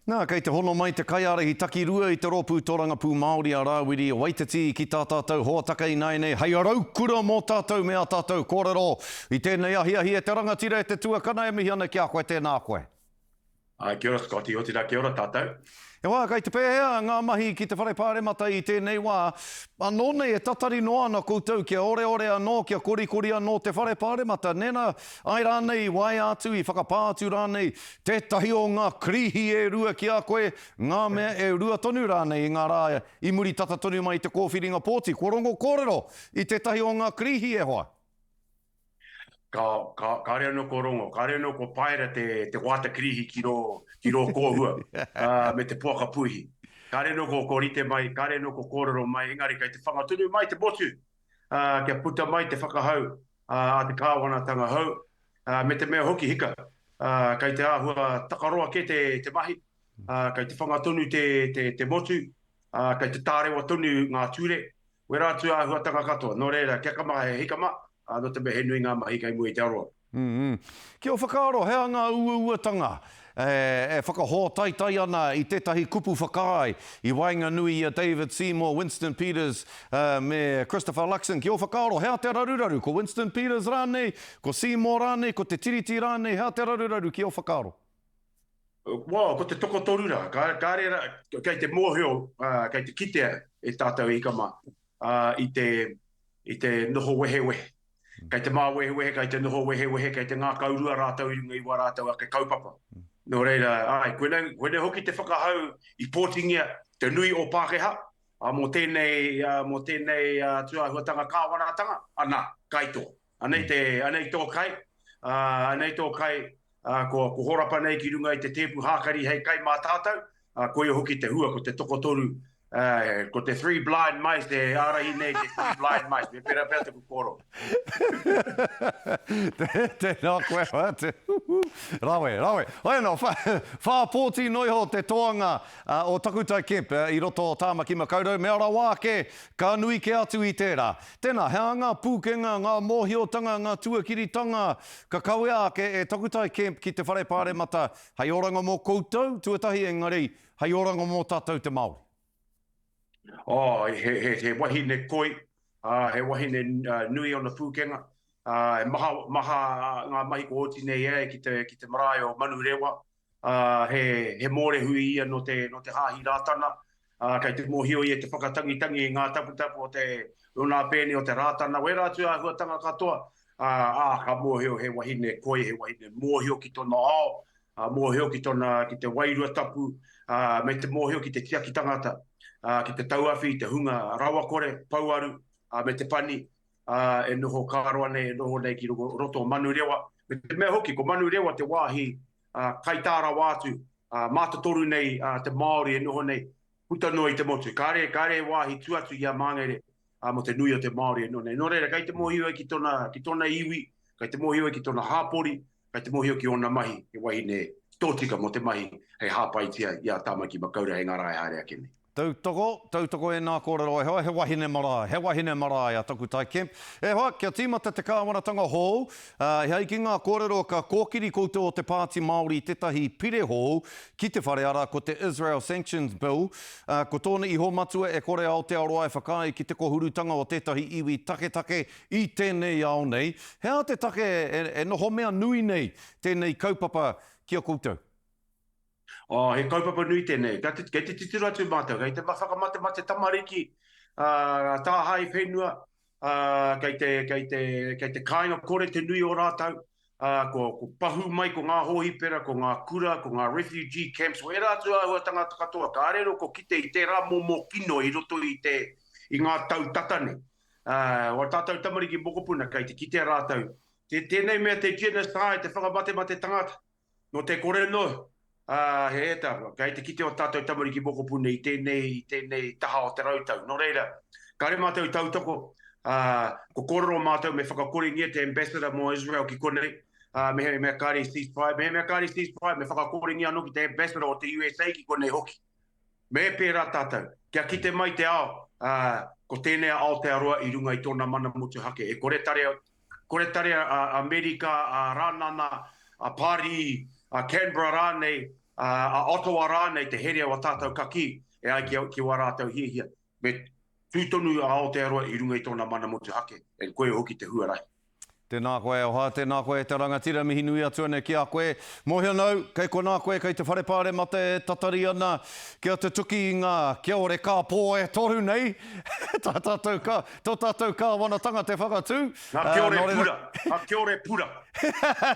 Nā, kei te hono mai te kaiara i taki rua i te ropu toranga pū Māori a Rawiri o Waititi ki tā tātou hoataka i nei. Hei araukura mō tātou mea tātou kōrero i tēnei ahi e te rangatira e te tuakana e mihi ana ki a koe tēnā koe. Kia ora Scotty, o tira kia ora tātou. E wā, kei te pēhea ngā mahi ki te whare pāremata i tēnei wā. Anō nei e tatari noa ana koutou kia ore anō, kia kori anō te whare pāremata. Nena, ai rānei wai atu i whakapātu rānei tētahi o ngā krihi e rua ki a koe, ngā mea e rua tonu rānei i ngā rā i muri tata tonu mai te kōwhiringa pōti. Korongo kōrero i tētahi o ngā krihi e hoa. Ka rea no ko rongo, ka rea no ko paera te wata krihi ki ro kōhua me te puaka puhi. Ka rea no ko rite mai, ka rea no ko kōrero mai, engari kai te whangatunu mai te botu, kia puta mai te whakahau a te kāwanatanga hau, me te mea hoki hika, kai te āhua takaroa ke te mahi, kai te whangatunu te motu, kai te tārewa tonu ngā ture, wera atu āhua tanga katoa, no reira, kia kamaha he hika maa, no te mehe nui ngā mahi kai mui te aroa. Kia o whakaaro, hea ngā uatanga e whakahōtaitai ana i tētahi kupu whakai i wainga nui a David Seymour, Winston Peters me Christopher Luxon. Kia o whakaaro, hea te raruraru, ko Winston Peters rānei, ko Seymour rānei, ko te tiriti rānei, hea te raruraru, kia o whakaaro? Ko te toko torura, ka rera, kei te mōhio, kei te kitea e tātou i kama, i te noho wehe. Kei te mā wehe, kei te noho wehe, kei te ngā kaurua rātau i runga i wā rātau a kei kaupapa. Nō reira, koene hoki te whakahau i pōtingia te nui o Pākehā, mō tēnei tuahuatanga kāwanatanga, ana, kaitoa. Anei tō kai, ko horapa nei ki runga i te tēpu hākari hei kai mā tātou, koe hoki te hua, ko te toko toru, ko te three blind mice, te arahi nei te three blind mice, me pera te kukoro. Tēnā koe hoa, rawe. Ai no, whā pōti noiho te toanga o Takutai Kemp i roto o Tāmaki Makaurau, mea ra wāke, ka nui ke atu i tērā. Tēnā, hea ngā pūkenga, ngā mōhiotanga, ngā tuakiritanga, ka kaue ake e Takutai Kemp ki te whare pāremata, hei oranga mō koutou, tuatahi engari, hei oranga mō tātou te Māori. He wahine koi, he wahine nui o na pūkenga, e maha ngā mahi ko oti nei ki te marae o Manu Rewa, he more hui ia no te hāhi rātana, kai te mōhio i e te whakatangitangi ngā taputapu o te runa pēne o te rātana, wera atu a huatanga katoa, ka mōhio he wahine koi, he wahine mōhio ki tōna ao, mōhio ki te wairua tapu, me te mōhio ki te tiaki tangata, ki te tauawhi, te hunga rawakore, pauaru, me te pani, e noho kāroa nei, e noho nei ki roto o Manu Rewa. Me te mea hoki, ko Manu Rewa te wāhi kaitāra wātu, mātatoru nei te Māori e noho nei, puta noa i te motu. Kāre wāhi tuatu i a māngere, mo te nui o te Māori e noho nei. Nō reira, kai te mōhio ki tōna iwi, kai te mōhio ki tōna hāpori, kai te mōhio ki ona mahi, e wahi ne tōtika mo te mahi, hei hāpaitia i a Tāmaki Makaurau hei ngā rai harea kene. Tautoko e nā kōrero e hoa, he wahine marae a Takutai Kemp. E hoa, kia tīmata te kāwanatanga hou, hei ki ngā kōrero ka kōkiri koutou o te Pāti Māori tetahi pire hou, ki te whare ara ko te Israel Sanctions Bill, ko tōna iho matua e kore Aotearoa e whakai ki te kohurutanga o tetahi iwi take i tēnei ao nei. Hea te take e noho mea nui nei tēnei kaupapa kia koutou? He kaupapa nui tēnei. Kei te titiru atu mātou, kei te whakamate tamariki, tāhai whenua, kei te kāinga kore te nui o rātau, ko pahu mai ko ngā hōhipera, ko ngā kura, ko ngā refugee camps, wera atu ahua tangata katoa, ka arero ko kite i te rā mō kino i roto i ngā tau tatane. O tātou tamariki mokopuna, kei te kite rātau. Tēnei mea te genocide, te whakamate tangata, no te kore no. He eta, kei te kite o tātou tamariki mokopuna i tēnei taha o te rautau. Nō reira, kare mātou tautoko, ko kōrero mātou me whakakoringia te ambassador mo Israel ki konei, me kāri ceasefire, me whakakoringia anō ki te ambassador o te USA ki konei hoki. Me pērā tātou, kia kite mai te ao, ko tēnei Aotearoa i runga i tōna mana motu hake. E kore tare Amerika, Rānana, Pari, Canberra rānei, a otoa rānei te here o tātou kaki, e ai ki wa rātou hihia. Me tūtonu a Aotearoa I runga I tōna mana motu hake, e koe hoki te huarai. Tēnā koe oha, tēnā koe te rangatira mihi nui atu ane ki a koe. Mohia nau, kei ko nā koe, kei te wharepāre mate tatari ana, kia te tuki I ngā kia ore kā pō e toru nei. Tō tātou kāwanatanga te whakatū. Ngā kia ore pura, ngā kia ore pura.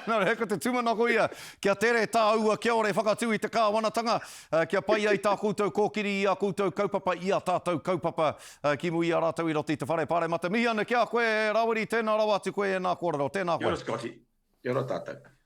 Nō reko te tūmanako ia, kia tere tā ua kia ore whakatū I te kāwanatanga, kia pai ai tā koutou kōkiri I a koutou kaupapa I a tātou kaupapa ki mu I a rātou I roti te wharepāre mate. Mihi ana kia koe, Rawiri, tēnā rawa atu koe e nā kōrero, tēnā koe. Kia ora Scotty, kia ora tātou.